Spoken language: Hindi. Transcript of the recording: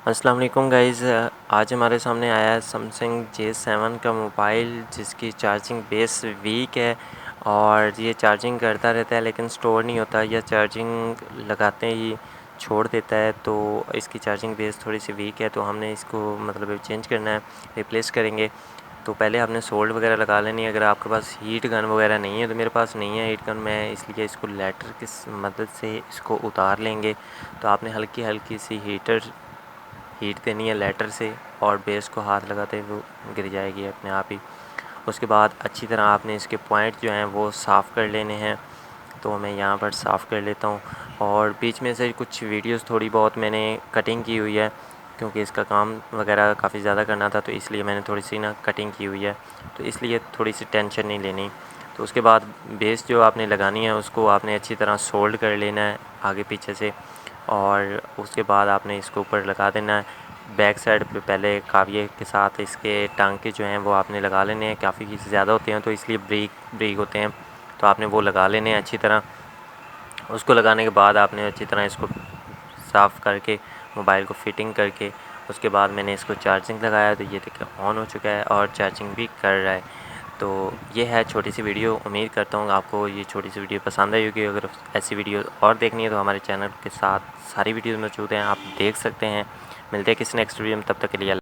अस्सलाम वालेकुम गाइज़। आज हमारे सामने आया है सैमसंग J7 का मोबाइल, जिसकी चार्जिंग बेस वीक है और ये चार्जिंग करता रहता है लेकिन स्टोर नहीं होता, या चार्जिंग लगाते ही छोड़ देता है। तो इसकी चार्जिंग बेस थोड़ी सी वीक है, तो हमने इसको मतलब चेंज करना है, रिप्लेस करेंगे। तो पहले आपने सोल्ड वगैरह लगा लेनी है। अगर आपके पास हीट गन वगैरह नहीं है, तो मेरे पास नहीं है हीट गन, मैं इसलिए इसको लाइटर की मदद से इसको उतार लेंगे। तो आपने हल्की हल्की सी हीट देनी है लाइटर से, और बेस को हाथ लगाते हुए वो गिर जाएगी अपने आप ही। उसके बाद अच्छी तरह आपने इसके पॉइंट जो हैं वो साफ़ कर लेने हैं। तो मैं यहाँ पर साफ़ कर लेता हूँ, और बीच में से कुछ वीडियोस थोड़ी बहुत मैंने कटिंग की हुई है, क्योंकि इसका काम वगैरह काफ़ी ज़्यादा करना था, तो इसलिए मैंने थोड़ी सी ना कटिंग की हुई है। तो इसलिए थोड़ी सी टेंशन नहीं लेनी। तो उसके बाद बेस जो आपने लगानी है उसको आपने अच्छी तरह सोल्ड कर लेना है आगे पीछे से, और उसके बाद आपने इसको ऊपर लगा देना है। बैक साइड पे पहले काविये के साथ इसके टांके जो हैं वो आपने लगा लेने हैं। काफ़ी ज़्यादा होते हैं तो इसलिए ब्रीक ब्रीक होते हैं, तो आपने वो लगा लेने हैं अच्छी तरह। उसको लगाने के बाद आपने अच्छी तरह इसको साफ़ करके मोबाइल को फ़िटिंग करके, उसके बाद मैंने इसको चार्जिंग लगाया, तो ये देखिए ऑन हो चुका है और चार्जिंग भी कर रहा है। तो ये है छोटी सी वीडियो। उम्मीद करता हूँ आपको ये छोटी सी वीडियो पसंद आई होगी। अगर ऐसी वीडियो और देखनी है तो हमारे चैनल के साथ सारी वीडियोज़ मौजूद हैं, आप देख सकते हैं। मिलते हैं किसी नेक्स्ट वीडियो में, तब तक के लिए।